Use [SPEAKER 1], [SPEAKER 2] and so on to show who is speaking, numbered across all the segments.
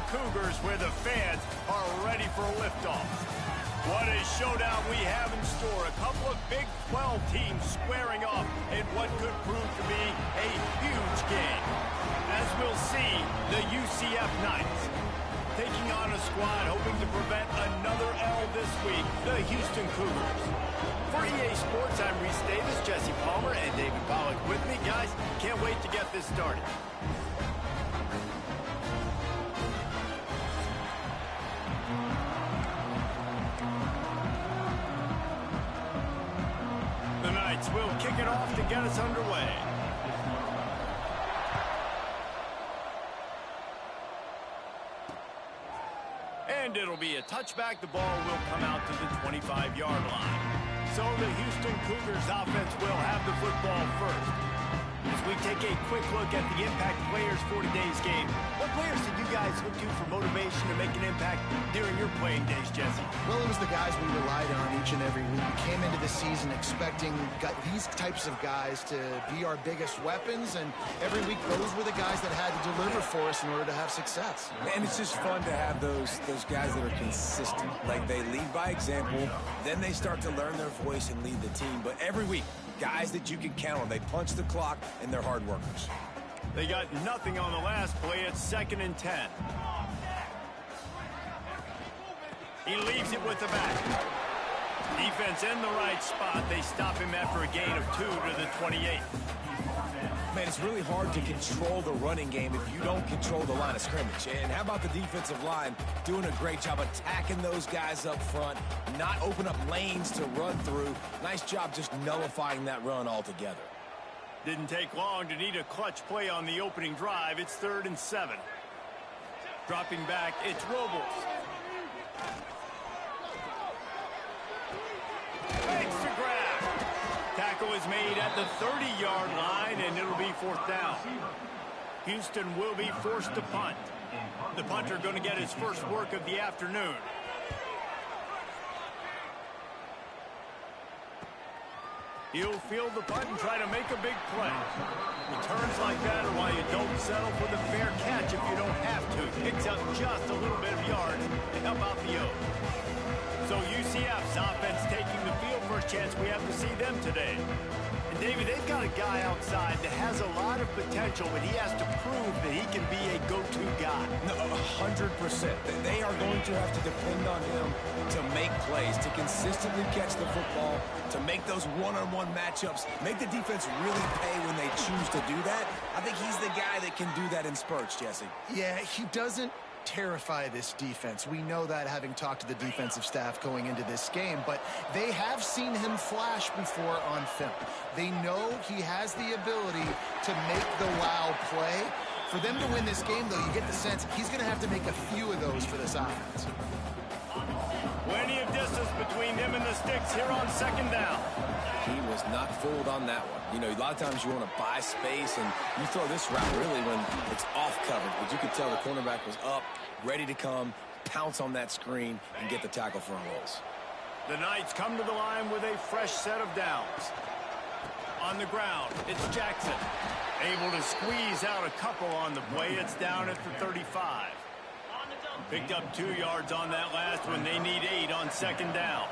[SPEAKER 1] Cougars, where the fans are ready for a liftoff. What a showdown we have in store. A couple of Big 12 teams squaring off in what could prove to be a huge game. As we'll see, the UCF Knights taking on a squad hoping to prevent another L this week, the Houston Cougars. For EA Sports, I'm Reese Davis, Jesse Palmer, and David Pollack with me. Guys, can't wait to get this started. The Knights will kick it off to get us underway. And it'll be a touchback. The ball will come out to the 25-yard line. So the Houston Cougars offense will have the football first. As we take a quick look at the impact players for today's game, what players did you guys look to for motivation to make an impact during your playing days, Jesse?
[SPEAKER 2] Well, it was the guys we relied on each and every week. We came into the season expecting these types of guys to be our biggest weapons, and every week those were the guys that had to deliver for us in order to have success.
[SPEAKER 3] And it's just fun to have those guys that are consistent. Like, they lead by example, then they start to learn their voice and lead the team. But every week, guys that you can count on. They punch the clock, and they're hard workers.
[SPEAKER 1] They got nothing on the last play. It's 2nd and 10. He leaves it with the back. Defense in the right spot. They stop him after a gain of 2 to the 28.
[SPEAKER 3] Man, it's really hard to control the running game if you don't control the line of scrimmage. And how about the defensive line doing a great job attacking those guys up front, not open up lanes to run through. Nice job just nullifying that run altogether.
[SPEAKER 1] Didn't take long to need a clutch play on the opening drive. It's 3rd and 7. Dropping back, it's Robles. Fakes to grab. Tackle is made at the 30-yard line, and it'll be 4th down. Houston will be forced to punt. The punter going to get his first work of the afternoon. He'll field the punt and try to make a big play. Returns like that are why you don't settle for the fair catch if you don't have to. Picks up just a little bit of yards to help out the O. So UCF's offense taking the field. First chance we have to see them today. And David, they've got a guy outside that has a lot of potential, but he has to prove that he can be a go-to guy.
[SPEAKER 3] No, 100%. They are going to have to depend on him to make plays, to consistently catch the football, to make those one-on-one matchups, make the defense really pay when they choose to do that. I think he's the guy that can do that in spurts, Jesse.
[SPEAKER 2] Yeah, he doesn't terrify this defense. We know that, having talked to the defensive staff going into this game, but they have seen him flash before on film. They know he has the ability to make the wow play. For them to win this game, though, you get the sense he's going to have to make a few of those for this offense.
[SPEAKER 1] Plenty of distance between them and the sticks here on 2nd down.
[SPEAKER 3] He was not fooled on that one. You know, a lot of times you want to buy space, and you throw this route really when it's off covered. But you could tell the cornerback was up, ready to come, pounce on that screen, and get the tackle for a loss.
[SPEAKER 1] The Knights come to the line with a fresh set of downs. On the ground, it's Jackson. Able to squeeze out a couple on the play. It's down at the 35. Picked up 2 yards on that last one. They need 8 on 2nd down.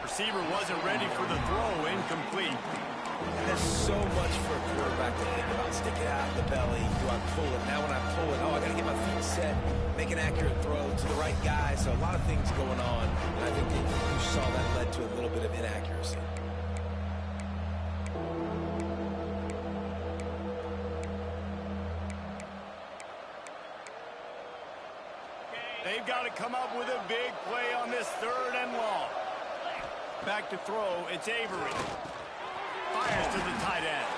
[SPEAKER 1] Receiver wasn't ready for the throw. Incomplete.
[SPEAKER 3] And there's so much for a quarterback to think about. Stick it out the belly. Do I pull it? Now when I pull it, oh, I got to get my feet set, make an accurate throw to the right guy. So a lot of things going on. And I think that you saw that led to a little bit of inaccuracy.
[SPEAKER 1] They've got to come up with a big play on this 3rd and long. Back to throw, it's Avery. Fires to the tight end.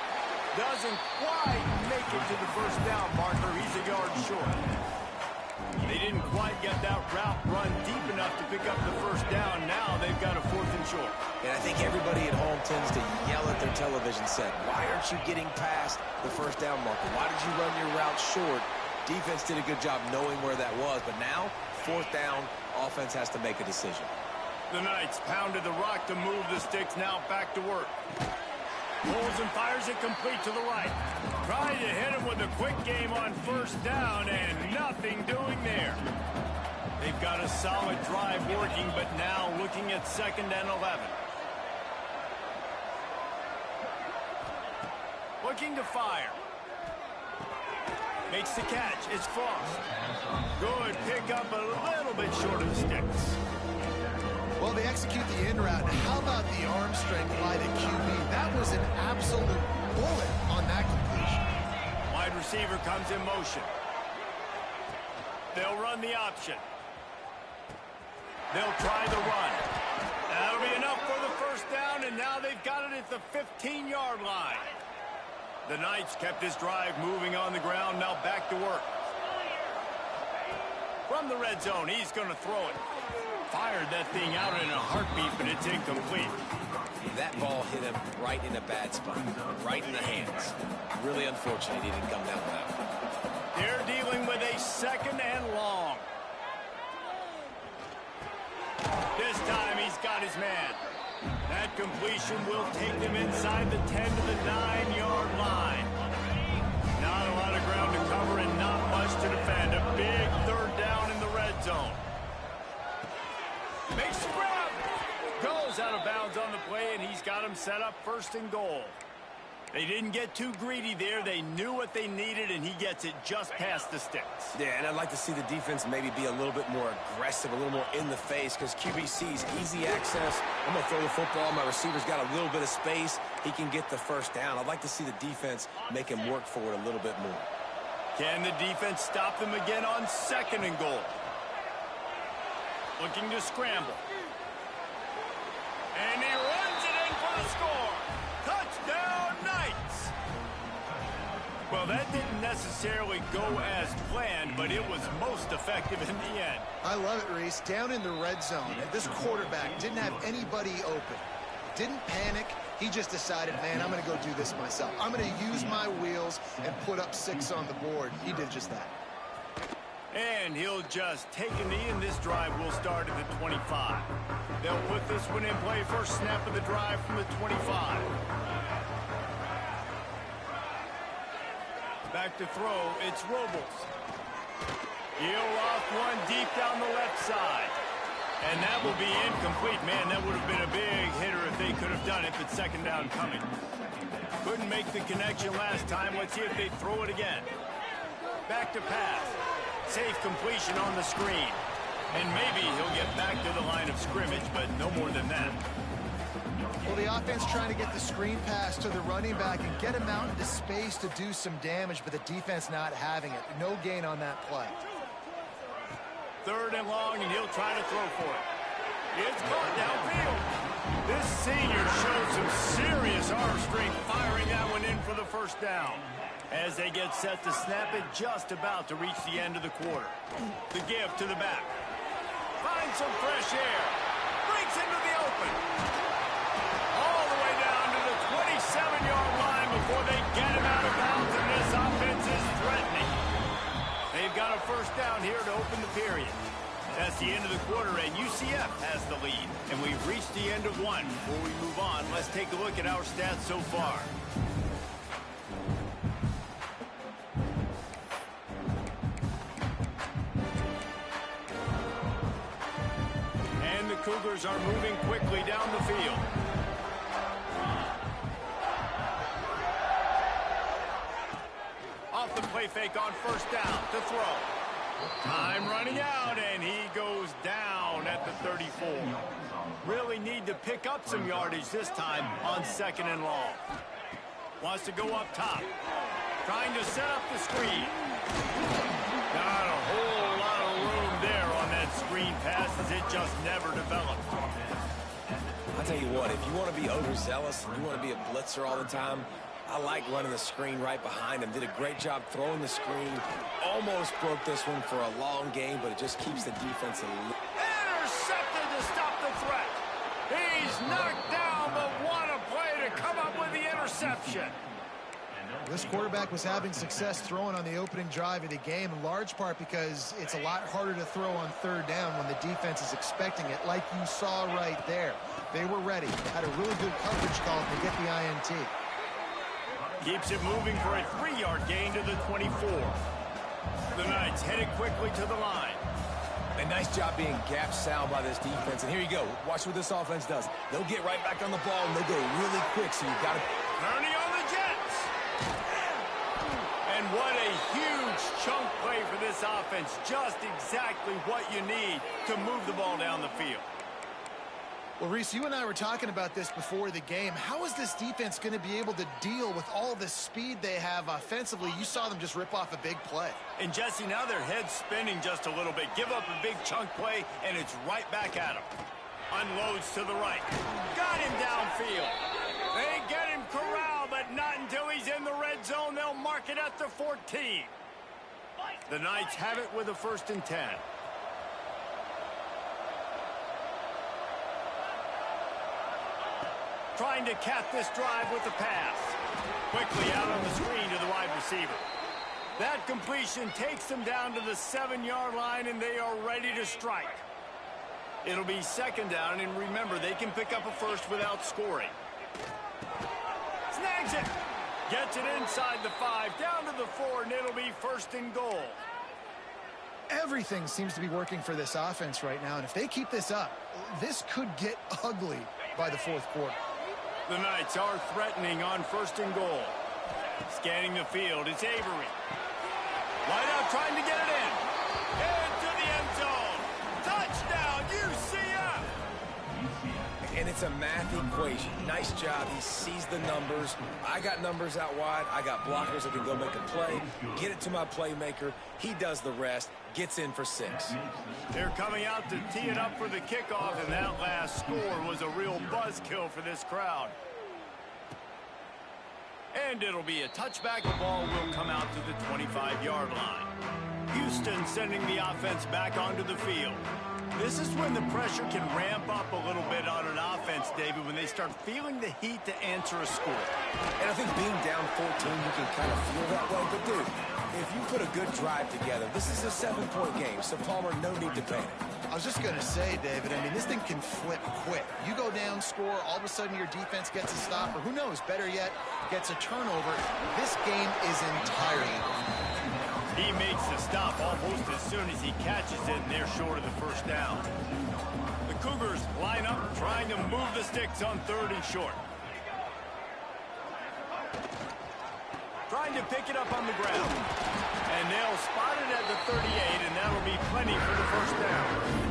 [SPEAKER 1] Doesn't quite make it to the 1st down marker. He's a yard short. They didn't quite get that route run deep enough to pick up the 1st down. Now they've got a 4th and short.
[SPEAKER 3] And I think everybody at home tends to yell at their television set. Why aren't you getting past the 1st down marker? Why did you run your route short? Defense did a good job knowing where that was, but now, 4th down, offense has to make a decision.
[SPEAKER 1] The Knights pounded the rock to move the sticks, now back to work. Pulls and fires it complete to the right. Trying to hit him with a quick game on first down, and nothing doing there. They've got a solid drive working, but now looking at 2nd and 11. Looking to fire. Makes the catch. It's Frost. Good pickup, a little bit short of the sticks.
[SPEAKER 2] Well, they execute the in route. How about the arm strength by the QB? That was an absolute bullet on that completion.
[SPEAKER 1] Wide receiver comes in motion. They'll run the option. They'll try the run. That'll be enough for the first down, and now they've got it at the 15-yard line. The Knights kept this drive moving on the ground, now back to work. From the red zone, he's going to throw it. Fired that thing out in a heartbeat, but it's incomplete.
[SPEAKER 3] That ball hit him right in a bad spot, right in the hands. Really unfortunate he didn't come down with that one.
[SPEAKER 1] They're dealing with a 2nd and long. This time he's got his man. That completion will take them inside the 10 to the 9-yard line. Not a lot of ground to cover and not much to defend. A big 3rd down in the red zone. Makes the grab. Goes out of bounds on the play, and he's got him set up 1st and goal. They didn't get too greedy there. They knew what they needed, and he gets it just past the sticks.
[SPEAKER 3] Yeah, and I'd like to see the defense maybe be a little bit more aggressive, a little more in the face, because QB sees easy access. I'm going to throw the football. My receiver's got a little bit of space. He can get the first down. I'd like to see the defense make him work for it a little bit more.
[SPEAKER 1] Can the defense stop them again on 2nd and goal? Looking to scramble. And he runs it in for the score. Touchdown, Knights! Well, that didn't necessarily go as planned, but it was most effective in the end.
[SPEAKER 2] I love it, Reese. Down in the red zone, this quarterback didn't have anybody open. Didn't panic. He just decided, man, I'm going to go do this myself. I'm going to use my wheels and put up 6 on the board. He did just that.
[SPEAKER 1] And he'll just take a knee, and this drive will start at the 25. They'll put this one in play. First snap of the drive from the 25. Back to throw, it's Robles. He'll off one deep down the left side. And that will be incomplete. Man, that would have been a big hitter if they could have done it, but 2nd down coming. Couldn't make the connection last time. Let's see if they throw it again. Back to pass. Safe completion on the screen. And maybe he'll get back to the line of scrimmage, but no more than that.
[SPEAKER 2] Well, the offense trying to get the screen pass to the running back and get him out into space to do some damage, but the defense not having it. No gain on that play.
[SPEAKER 1] 3rd and long, and he'll try to throw for it. It's caught downfield. This senior showed some serious arm strength, firing that one in for the first down. As they get set to snap it, just about to reach the end of the quarter. The give to the back. Finds some fresh air. Breaks into the open. All the way down to the 27-yard line before they get him out of bounds, and this offense is threatening. They've got a first down here to open the period. That's the end of the quarter, and UCF has the lead. And we've reached the end of one. Before we move on, let's take a look at our stats so far. And the Cougars are moving quickly down the field. Off the play fake on first down to throw. Time running out, and he goes down at the 34. Really need to pick up some yardage this time on 2nd and long. Wants to go up top. Trying to set up the screen. Not a whole lot of room there on that screen pass as it just never developed.
[SPEAKER 3] I'll tell you what, if you want to be overzealous and you want to be a blitzer all the time, I like running the screen right behind him. Did a great job throwing the screen. Almost broke this one for a long game, but it just keeps the defense a little...
[SPEAKER 1] Intercepted to stop the threat. He's knocked down, but what a play to come up with the interception.
[SPEAKER 2] This quarterback was having success throwing on the opening drive of the game, in large part because it's a lot harder to throw on 3rd down when the defense is expecting it, like you saw right there. They were ready, had a really good coverage call to get the INT.
[SPEAKER 1] Keeps it moving for a 3-yard gain to the 24. The Knights headed quickly to the line.
[SPEAKER 3] A nice job being gap sound by this defense. And here you go. Watch what this offense does. They'll get right back on the ball, and they'll go really quick, so you've got to...
[SPEAKER 1] Ernie on the Jets. And what a huge chunk play for this offense. Just exactly what you need to move the ball down the field.
[SPEAKER 2] Well, Reese, you and I were talking about this before the game. How is this defense going to be able to deal with all the speed they have offensively? You saw them just rip off a big play.
[SPEAKER 1] And, Jesse, now their head's spinning just a little bit. Give up a big chunk play, and it's right back at him. Unloads to the right. Got him downfield. They get him corralled, but not until he's in the red zone. They'll mark it at the 14. The Knights have it with a 1st and 10. Trying to cap this drive with the pass. Quickly out on the screen to the wide receiver. That completion takes them down to the 7-yard line, and they are ready to strike. It'll be 2nd down, and remember, they can pick up a first without scoring. Snags it. Gets it inside the 5, down to the 4, and it'll be 1st and goal.
[SPEAKER 2] Everything seems to be working for this offense right now, and if they keep this up, this could get ugly by the 4th quarter.
[SPEAKER 1] The Knights are threatening on 1st and goal. Scanning the field, it's Avery. Wide out trying to get it in. Into the end zone. Touchdown, UCF!
[SPEAKER 3] And it's a math equation. Nice job. He sees the numbers. I got numbers out wide. I got blockers that can go make a play. Get it to my playmaker. He does the rest. Gets in for 6.
[SPEAKER 1] They're coming out to tee it up for the kickoff, and that last score was a real buzzkill for this crowd. And it'll be a touchback. The ball will come out to the 25-yard line. Houston sending the offense back onto the field. This is when the pressure can ramp up a little bit on an offense, David, when they start feeling the heat to answer a score.
[SPEAKER 3] And I think being down 14, you can kind of feel that way. But, dude, if you put a good drive together, this is a 7-point game, so Palmer, no need to panic.
[SPEAKER 2] I was just going to say, David, I mean, this thing can flip quick. You go down, score, all of a sudden your defense gets a stop, or who knows, better yet, gets a turnover. This game is entirely over.
[SPEAKER 1] He makes the stop almost as soon as he catches it, and they're short of the 1st down. The Cougars line up, trying to move the sticks on 3rd and short. Trying to pick it up on the ground. And they'll spot it at the 38, and that'll be plenty for the 1st down.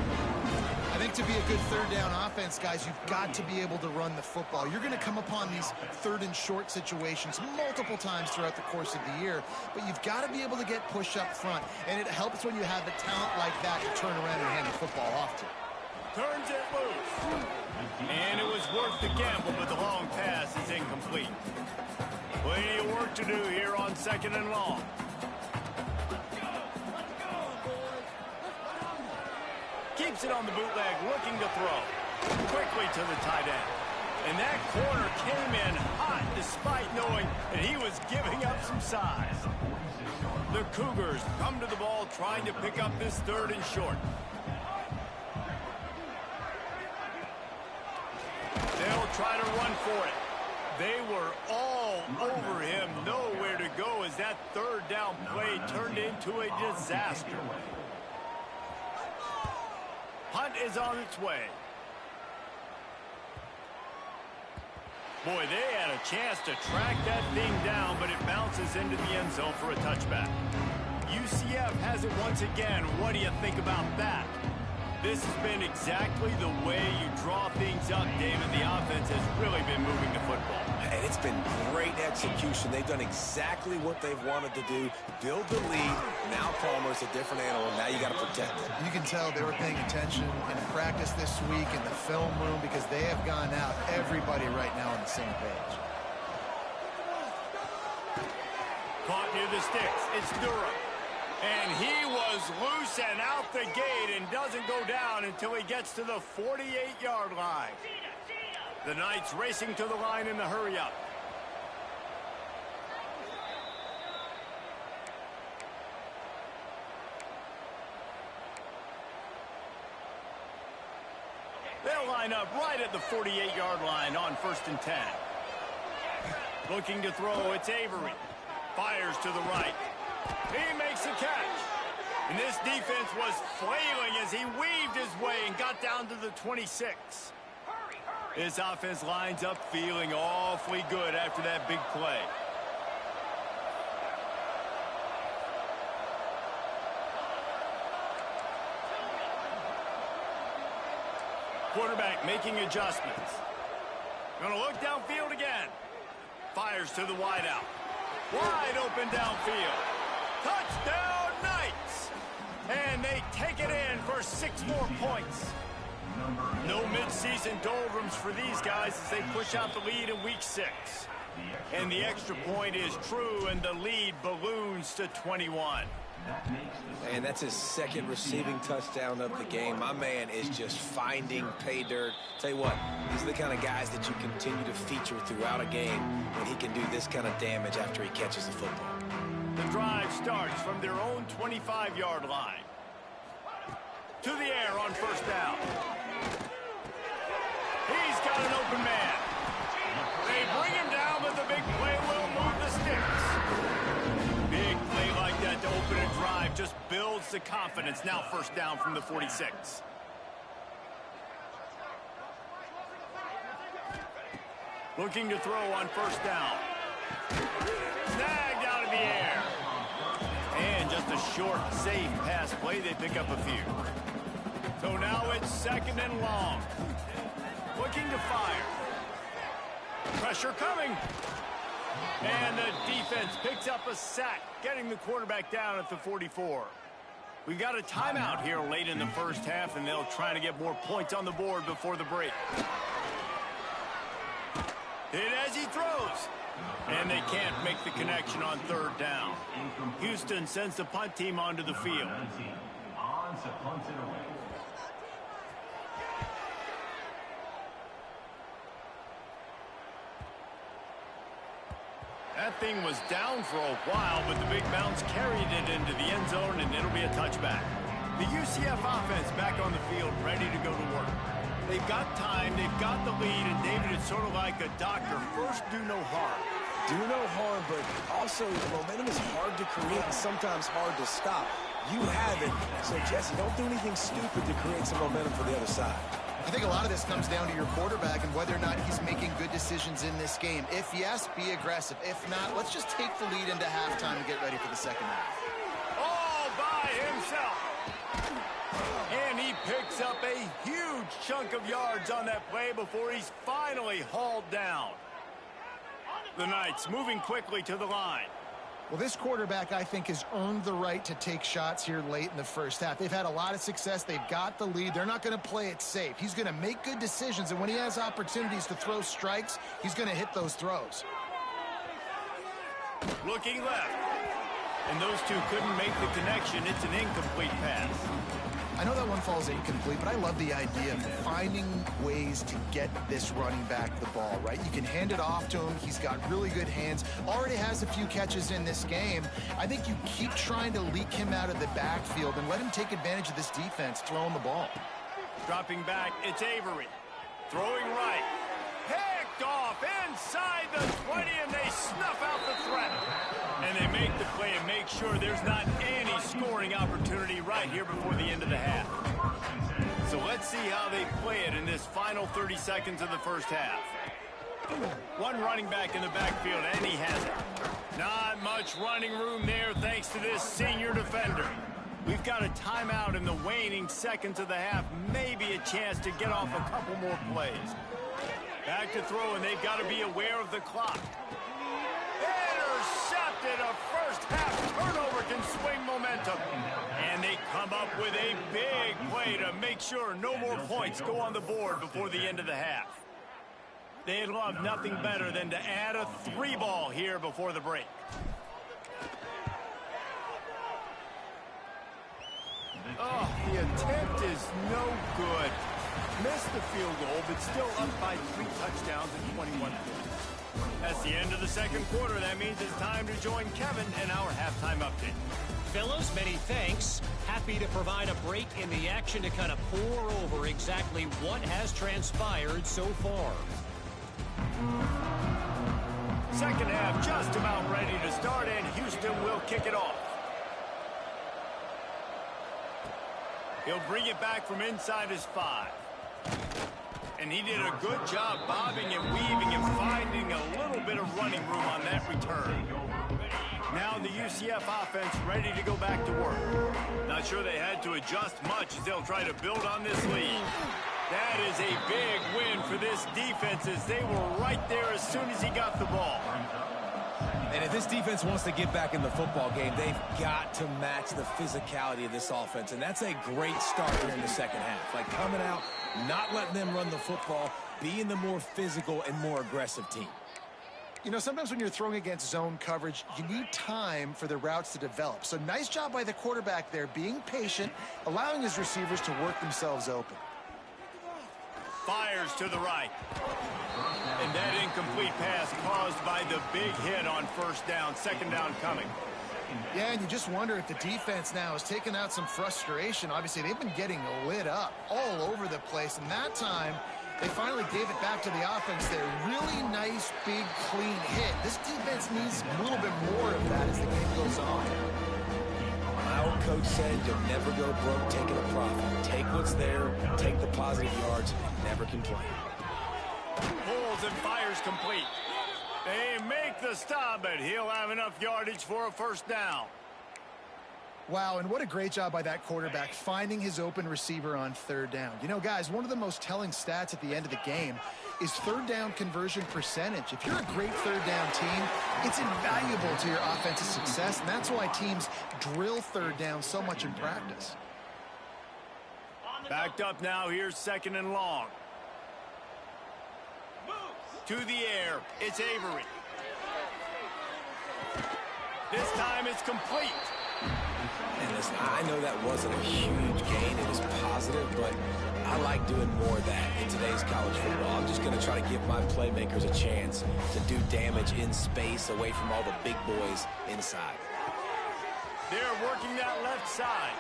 [SPEAKER 2] I think to be a good 3rd down offense, guys, you've got to be able to run the football. You're going to come upon these 3rd and short situations multiple times throughout the course of the year, but you've got to be able to get push up front, and it helps when you have a talent like that to turn around and hand the football off to.
[SPEAKER 1] Turns it loose. And it was worth the gamble, but the long pass is incomplete. Plenty of work to do here on 2nd and long. Keeps it on the bootleg, looking to throw. Quickly to the tight end. And that corner came in hot despite knowing that he was giving up some size. The Cougars come to the ball trying to pick up this 3rd and short. They'll try to run for it. They were all over him, nowhere to go as that 3rd down play turned into a disaster. Punt is on its way. Boy, they had a chance to track that thing down, but it bounces into the end zone for a touchback. UCF has it once again. What do you think about that? This has been exactly the way you draw things up, David. The offense has really been moving the football.
[SPEAKER 3] And it's been great execution. They've done exactly what they've wanted to do. Build the lead. Now Palmer's a different animal. Now you got to protect it.
[SPEAKER 2] You can tell they were paying attention in practice this week in the film room because they have gone out, everybody right now on the same page.
[SPEAKER 1] Caught near the sticks. It's Durham. And he was loose and out the gate and doesn't go down until he gets to the 48-yard line. The Knights racing to the line in the hurry-up. They'll line up right at the 48-yard line on 1st and 10. Looking to throw, it's Avery. Fires to the right. He makes the catch. And this defense was flailing as he weaved his way and got down to the 26. This offense lines up feeling awfully good after that big play. Quarterback making adjustments. Gonna look downfield again. Fires to the wideout. Wide open downfield. Touchdown Knights! And they take it in for 6 more points. No midseason doldrums for these guys as they push out the lead in week 6. And the extra point is true, and the lead balloons to 21.
[SPEAKER 3] And that's his 2nd receiving touchdown of the game. My man is just finding pay dirt. Tell you what, these are the kind of guys that you continue to feature throughout a game when he can do this kind of damage after he catches the football.
[SPEAKER 1] The drive starts from their own 25-yard line. To the air on first down. He's got an open man. They bring him down, but the big play will move the sticks. Big play like that to open a drive just builds the confidence. Now first down from the 46. Looking to throw on first down. Snagged out of the air. And just a short, safe pass play. They pick up a few. So now it's 2nd and long. Looking to fire. Pressure coming. And the defense picks up a sack, getting the quarterback down at the 44. We got a timeout here late in the first half, and they'll try to get more points on the board before the break. Hit as he throws. And they can't make the connection on 3rd down. Houston sends the punt team onto the field. That thing was down for a while, but the big bounce carried it into the end zone, and it'll be a touchback. The UCF offense back on the field, ready to go to work. They've got time, they've got the lead, and David, it's sort of like a doctor. First, do no harm.
[SPEAKER 3] Do no harm, but also momentum is hard to create and sometimes hard to stop. You have it, so Jesse, don't do anything stupid to create some momentum for the other side.
[SPEAKER 2] I think a lot of this comes down to your quarterback and whether or not he's making good decisions in this game. If yes, be aggressive. If not, let's just take the lead into halftime and get ready for the second half.
[SPEAKER 1] All by himself. And he picks up a huge chunk of yards on that play before he's finally hauled down. The Knights moving quickly to the line.
[SPEAKER 2] Well, this quarterback, I think, has earned the right to take shots here late in the first half. They've had a lot of success. They've got the lead. They're not going to play it safe. He's going to make good decisions, and when he has opportunities to throw strikes, he's going to hit those throws.
[SPEAKER 1] Looking left. And those two couldn't make the connection. It's an incomplete pass.
[SPEAKER 2] I know that one falls incomplete, but I love the idea of finding ways to get this running back the ball, right? You can hand it off to him. He's got really good hands. Already has a few catches in this game. I think you keep trying to leak him out of the backfield and let him take advantage of this defense throwing the ball.
[SPEAKER 1] Dropping back, it's Avery. Throwing right. Picked off inside the 20, and they snuff out the threat. And they make the play and make sure there's not any scoring opportunity right here before the end of the half. So let's see how they play it in this final 30 seconds of the first half. One running back in the backfield, and he has it. Not much running room there thanks to this senior defender. We've got a timeout in the waning seconds of the half. Maybe a chance to get off a couple more plays. Back to throw, and they've got to be aware of the clock. Intercepted. A first half turnover can swing momentum. And they come up with a big play to make sure no more points go on the board before the end of the half. They'd love nothing better than to add a 3-ball here before the break. Oh, the attempt is no good. Missed the field goal, but still up by 3 touchdowns and 21 points. That's the end of the second quarter. That means it's time to join Kevin in our halftime update.
[SPEAKER 4] Fellas, many thanks. Happy to provide a break in the action to kind of pour over exactly what has transpired so far.
[SPEAKER 1] Second half just about ready to start, and Houston will kick it off. He'll bring it back from inside his 5. And he did a good job bobbing and weaving and finding a little bit of running room on that return. Now the UCF offense ready to go back to work. Not sure they had to adjust much as they'll try to build on this lead. That is a big win for this defense as they were right there as soon as he got the ball.
[SPEAKER 3] And if this defense wants to get back in the football game, they've got to match the physicality of this offense. And that's a great start here in the second half. Like coming out, not letting them run the football, being the more physical and more aggressive team.
[SPEAKER 2] You know, sometimes when you're throwing against zone coverage, you need time for the routes to develop. So nice job by the quarterback there, being patient, allowing his receivers to work themselves open.
[SPEAKER 1] Fires to the right. And that incomplete pass caused by the big hit on first down. Second down coming.
[SPEAKER 2] Yeah, and you just wonder if the defense now has taken out some frustration. Obviously, they've been getting lit up all over the place. And that time, they finally gave it back to the offense there. Really nice, big, clean hit. This defense needs a little bit more of that as the game goes on.
[SPEAKER 3] My old coach said you'll never go broke taking a profit. Take what's there, take the positive yards, and never complain.
[SPEAKER 1] Pulls and fires complete. They make the stop, but he'll have enough yardage for a first down.
[SPEAKER 2] Wow, and what a great job by that quarterback finding his open receiver on third down. You know, guys, one of the most telling stats at the end of the game is third down conversion percentage. If you're a great third down team, it's invaluable to your offensive success, and that's why teams drill third down so much in practice.
[SPEAKER 1] Backed up now, here's second and long. To the air, it's Avery. This time it's complete.
[SPEAKER 3] And listen, I know that wasn't a huge gain. It was positive, but I like doing more of that in today's college football. I'm just going to try to give my playmakers a chance to do damage in space away from all the big boys inside.
[SPEAKER 1] They're working that left side.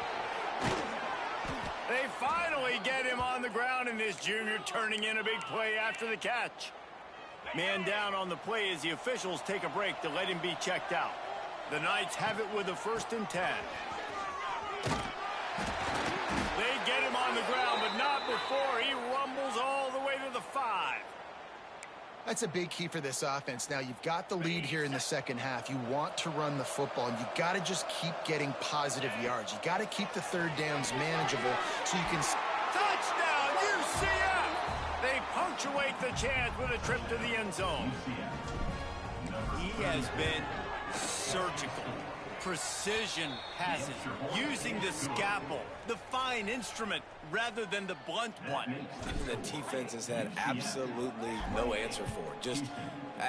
[SPEAKER 1] They finally get him on the ground, and this junior turning in a big play after the catch. Man down on the play as the officials take a break to let him be checked out. The Knights have it with a 1st and 10. They get him on the ground, but not before he rumbles all the way to the 5.
[SPEAKER 2] That's a big key for this offense. Now, you've got the lead here in the second half. You want to run the football, and you got to just keep getting positive yards. You got to keep the third downs manageable so you can...
[SPEAKER 1] Touchdown, UCF! They punctuate the chance with a trip to the end zone. He has been surgical. Precision passes, using the scalpel, the fine instrument, rather than the blunt one.
[SPEAKER 3] The defense has had absolutely no answer for it. Just,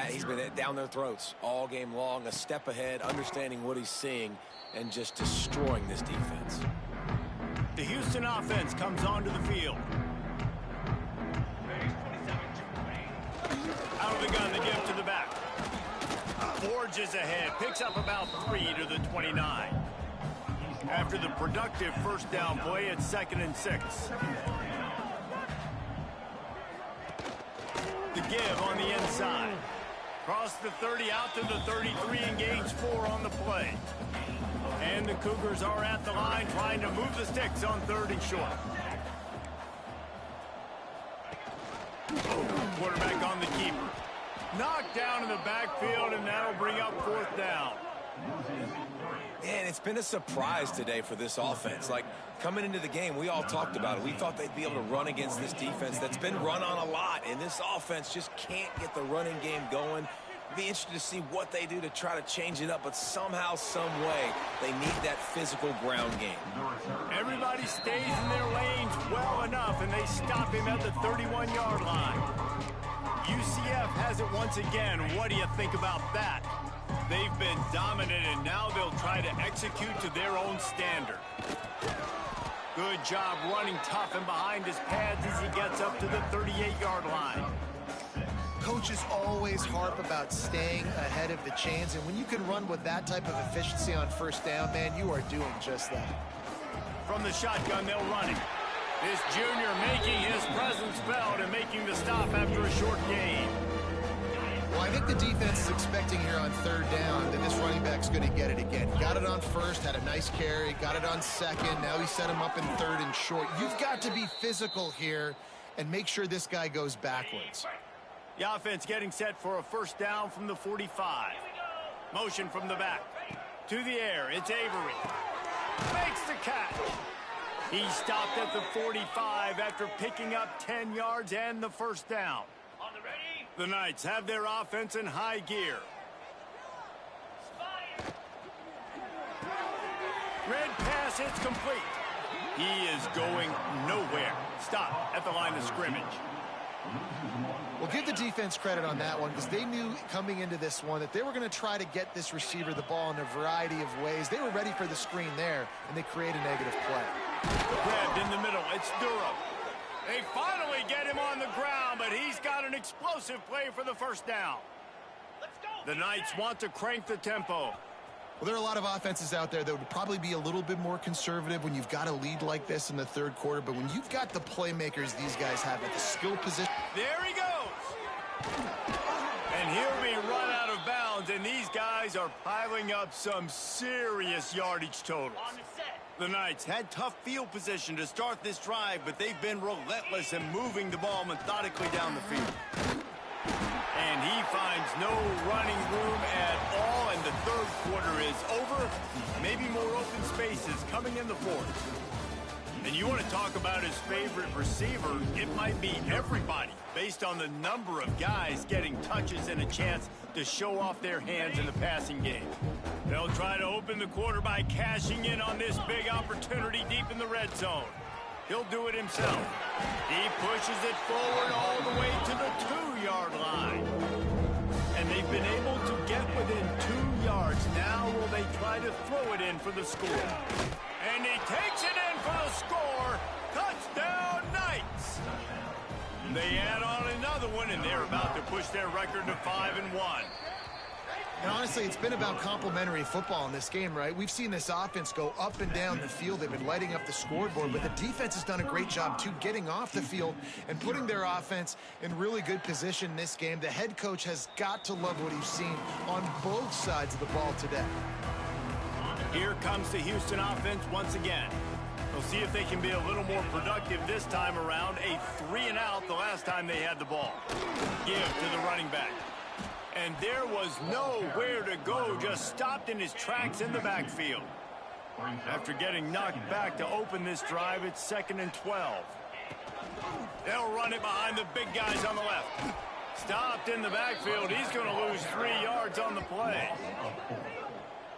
[SPEAKER 3] he's been down their throats all game long, a step ahead, understanding what he's seeing, and just destroying this defense.
[SPEAKER 1] The Houston offense comes onto the field. Out of the gun, the give to the back. Forges ahead, picks up about 3 to the 29. After the productive first down play, it's 2nd and 6. The give on the inside. Cross the 30 out to the 33, engage 4 on the play. And the Cougars are at the line trying to move the sticks on 3rd and short. Quarterback on the keeper. Knocked down in the backfield, and that'll bring up 4th down.
[SPEAKER 3] And it's been a surprise today for this offense. Like, coming into the game, we all talked about it. We thought they'd be able to run against this defense that's been run on a lot, and this offense just can't get the running game going. Be interested to see what they do to try to change it up, but somehow, some way, they need that physical ground game.
[SPEAKER 1] Everybody stays in their lanes well enough, and they stop him at the 31-yard line. UCF has it once again. What do you think about that? They've been dominant, and now they'll try to execute to their own standard. Good job running tough and behind his pads as he gets up to the 38-yard line.
[SPEAKER 2] Coaches always harp about staying ahead of the chains, and when you can run with that type of efficiency on first down, man, you are doing just that.
[SPEAKER 1] From the shotgun, they'll run it. This junior making his presence felt and making the stop after a short gain.
[SPEAKER 2] Well, I think the defense is expecting here on third down that this running back's going to get it again. Got it on first, had a nice carry, got it on second. Now he set him up in third and short. You've got to be physical here and make sure this guy goes backwards.
[SPEAKER 1] The offense getting set for a first down from the 45. Motion from the back. To the air, it's Avery. Makes the catch. He stopped at the 45 after picking up 10 yards and the first down. The Knights have their offense in high gear. Red pass hits complete. He is going nowhere. Stop at the line of scrimmage.
[SPEAKER 2] Well, give the defense credit on that one because they knew coming into this one that they were going to try to get this receiver the ball in a variety of ways. They were ready for the screen there, and they create a negative play.
[SPEAKER 1] Grabbed in the middle. It's Durham. They finally get him on the ground, but he's got an explosive play for the first down. Let's go. The Knights want to crank the tempo.
[SPEAKER 2] Well, there are a lot of offenses out there that would probably be a little bit more conservative when you've got a lead like this in the third quarter, but when you've got the playmakers these guys have at the skill position.
[SPEAKER 1] There he goes. And he'll be run out of bounds, and these guys are piling up some serious yardage totals. The Knights had tough field position to start this drive, but they've been relentless in moving the ball methodically down the field. And he finds no running room at all, and the third quarter is over. Maybe more open spaces coming in the fourth. And you want to talk about his favorite receiver, it might be everybody, based on the number of guys getting touches and a chance to show off their hands in the passing game. They'll try to open the quarter by cashing in on this big opportunity deep in the red zone. He'll do it himself. He pushes it forward all the way to the 2-yard line. And they've been able to get within 2 yards. Now will they try to throw it in for the score? And he takes it in for the score. Touchdown, Knights! They add on another one, and they're about to push their record to 5-1.
[SPEAKER 2] And honestly, it's been about complementary football in this game, right? We've seen this offense go up and down the field. They've been lighting up the scoreboard, but the defense has done a great job, too, getting off the field and putting their offense in really good position in this game. The head coach has got to love what he's seen on both sides of the ball today.
[SPEAKER 1] Here comes the Houston offense once again. We'll see if they can be a little more productive this time around. A 3-and-out the last time they had the ball. Give to the running back. And there was nowhere to go, just stopped in his tracks in the backfield. After getting knocked back to open this drive, it's 2nd and 12. They'll run it behind the big guys on the left. Stopped in the backfield. He's going to lose 3 yards on the play.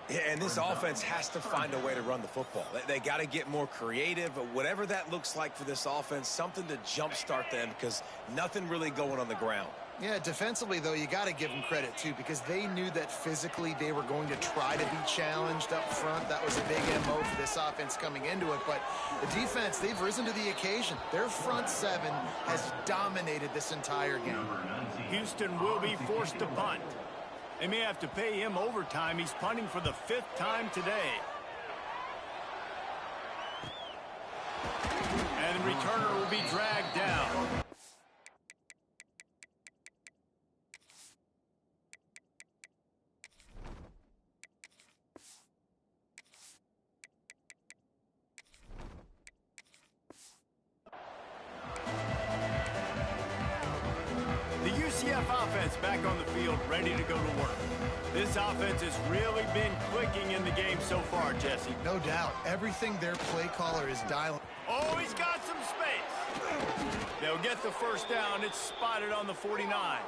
[SPEAKER 3] Yeah, and this offense has to find a way to run the football. They got to get more creative, whatever that looks like for this offense, something to jumpstart them because nothing really going on the ground.
[SPEAKER 2] Yeah, defensively, though, you got to give them credit, too, because they knew that physically they were going to try to be challenged up front. That was a big MO for this offense coming into it. But the defense, they've risen to the occasion. Their front seven has dominated this entire game.
[SPEAKER 1] Houston will be forced to punt. They may have to pay him overtime. He's punting for the 5th time today. And the returner will be dragged down. Offense back on the field, ready to go to work. This offense has really been clicking in the game so far, Jesse.
[SPEAKER 2] No doubt. Everything their play caller is dialing.
[SPEAKER 1] Oh, he's got some space. They'll get the first down. It's spotted on the 49.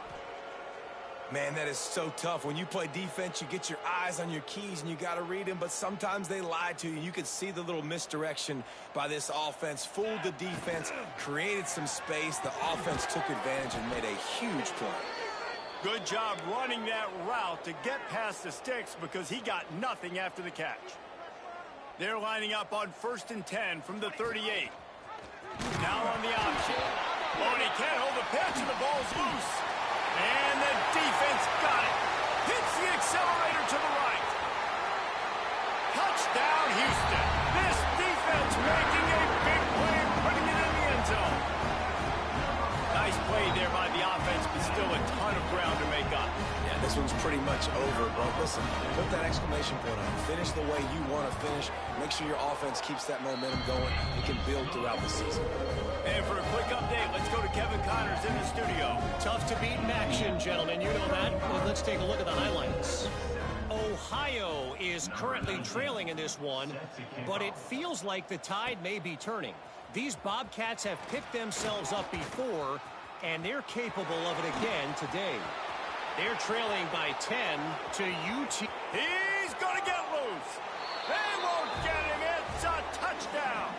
[SPEAKER 3] Man, that is so tough. When you play defense, you get your eyes on your keys and you got to read them, but sometimes they lie to you. You could see the little misdirection by this offense, fooled the defense, created some space. The offense took advantage and made a huge play.
[SPEAKER 1] Good job running that route to get past the sticks because he got nothing after the catch. They're lining up on 1st and 10 from the 38. Now on the option. Oh, and he can't hold the pitch and the ball's loose. And the defense got it. Hits the accelerator to the right. Touchdown, Houston. This defense making a big play and putting it in the end zone. Nice play there by the offense. offense, but still a ton of ground to make up.
[SPEAKER 3] Yeah, this one's pretty much over, but listen, put that exclamation point on. Finish the way you want to finish. Make sure your offense keeps that momentum going. It can build throughout the season.
[SPEAKER 1] And for a quick update, let's go to Kevin Connors in the studio.
[SPEAKER 4] Tough to beat in action, gentlemen. You know that. Well, let's take a look at the highlights. Ohio is currently trailing in this one, but it feels like the tide may be turning. These Bobcats have picked themselves up before, and they're capable of it again today. They're trailing by 10 to UT.
[SPEAKER 1] He's going to get loose. They won't get him. It's a touchdown.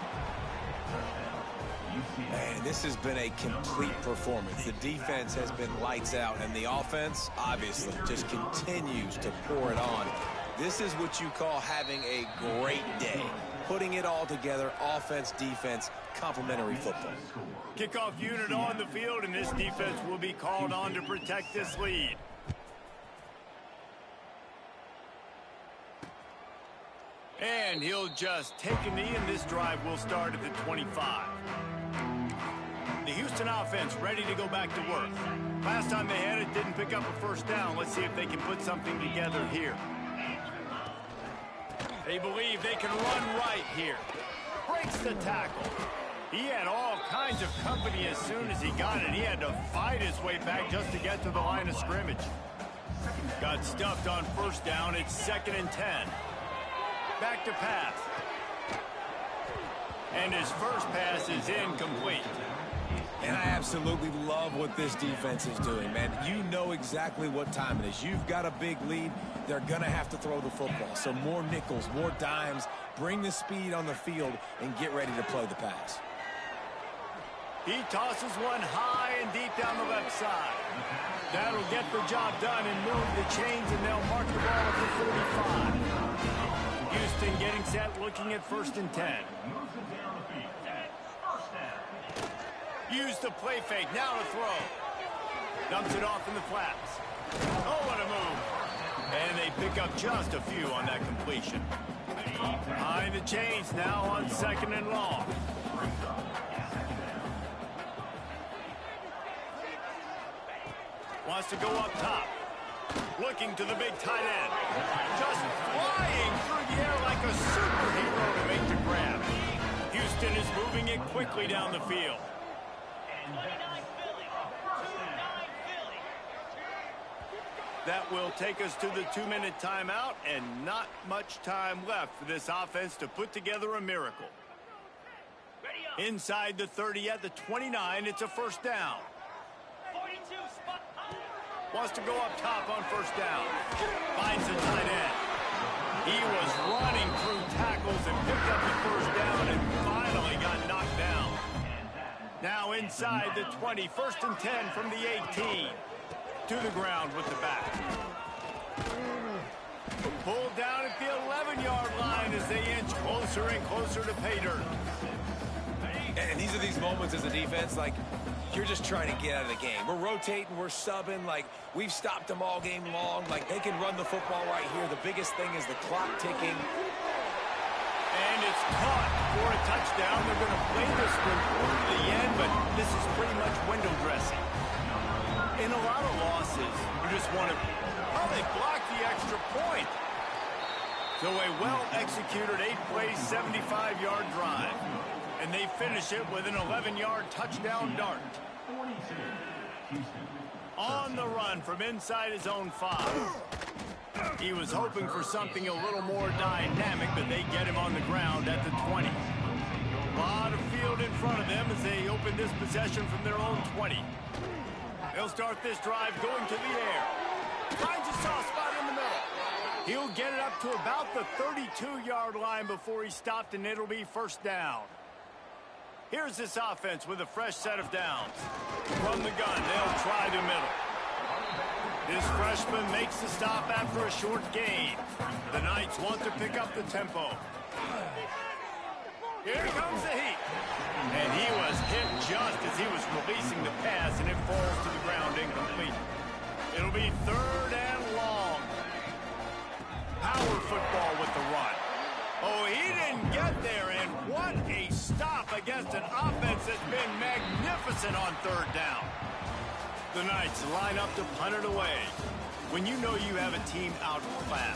[SPEAKER 3] Man, this has been a complete performance. The defense has been lights out, and the offense, obviously, just continues to pour it on. This is what you call having a great day. Putting it all together, offense, defense, complementary football.
[SPEAKER 1] Kickoff unit on the field, and this defense will be called on to protect this lead. And he'll just take a knee, and this drive will start at the 25. The Houston offense ready to go back to work. Last time they had it, didn't pick up a first down. Let's see if they can put something together here. They believe they can run right here. Breaks the tackle. He had all kinds of company as soon as he got it. He had to fight his way back just to get to the line of scrimmage. Got stuffed on first down. It's 2nd and 10. Back to pass. And his first pass is incomplete.
[SPEAKER 3] And I absolutely love what this defense is doing, man. You know exactly what time it is. You've got a big lead. They're going to have to throw the football. So more nickels, more dimes. Bring the speed on the field and get ready to play the pass.
[SPEAKER 1] He tosses one high and deep down the left side. That'll get the job done and move the chains, and they'll mark the ball at the 45. Houston getting set, looking at 1st and 10. Use the play fake, now to throw. Dumps it off in the flats. Oh, what a move. And they pick up just a few on that completion. Behind the chains now on 2nd and long. Wants to go up top. Looking to the big tight end. Just flying through the air like a superhero to make the grab. Houston is moving it quickly down the field. That will take us to the 2-minute timeout, and not much time left for this offense to put together a miracle. Inside the 30 at the 29, it's a first down. Wants to go up top on first down. Finds the tight end. He was running through tackles and picked up the first down and finally got knocked down. Now inside the 20, 1st and 10 from the 18. To the ground with the back. Pulled down at the 11-yard line as they inch closer and closer to pay dirt.
[SPEAKER 3] And these are these moments as a defense, like, you're just trying to get out of the game. We're rotating, we're subbing, like, we've stopped them all game long. Like, they can run the football right here. The biggest thing is the clock ticking.
[SPEAKER 1] And it's caught for a touchdown. They're going to play this one through to the end, but this is pretty much window dressing. In a lot of losses, you just want to, oh, they blocked the extra point. So a well-executed 8-play, 75-yard drive. And they finish it with an 11-yard touchdown dart. On the run from inside his own 5. He was hoping for something a little more dynamic, but they get him on the ground at the 20. A lot of field in front of them as they open this possession from their own 20. They'll start this drive going to the air. Finds a soft spot in the middle. He'll get it up to about the 32-yard line before he's stopped, and it'll be first down. Here's this offense with a fresh set of downs. From the gun, they'll try the middle. This freshman makes the stop after a short gain. The Knights want to pick up the tempo. Here comes the heat. And he was hit just as he was releasing the pass, and it falls to the ground incomplete. It'll be 3rd and long. Power football with the run. Oh, he didn't get there, and what a stop against an offense that's been magnificent on 3rd down. The Knights line up to punt it away. When you know you have a team outclassed,